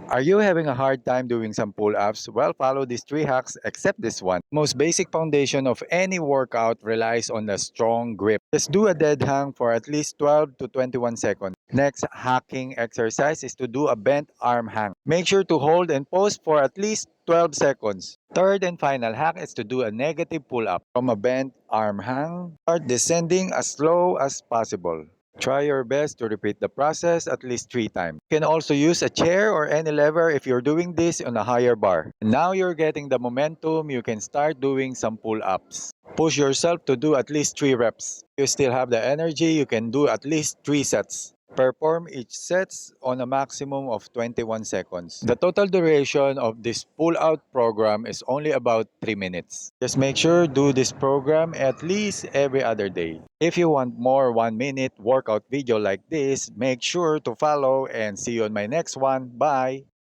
Are you having a hard time doing some pull-ups? Well, follow these three hacks except this one. Most basic foundation of any workout relies on a strong grip. Just do a dead hang for at least 12 to 21 seconds. Next hacking exercise is to do a bent arm hang. Make sure to hold and pause for at least 12 seconds. Third and final hack is to do a negative pull-up. From a bent arm hang, start descending as slow as possible. Try your best to repeat the process at least 3 times. You can also use a chair or any lever if you're doing this on a higher bar. Now you're getting the momentum, you can start doing some pull-ups. Push yourself to do at least 3 reps. If you still have the energy, you can do at least 3 sets. Perform each sets on a maximum of 21 seconds. The total duration of this pull-out program is only about 3 minutes. Just make sure do this program at least every other day. If you want more 1-minute workout video like this, make sure to follow and see you on my next one. Bye!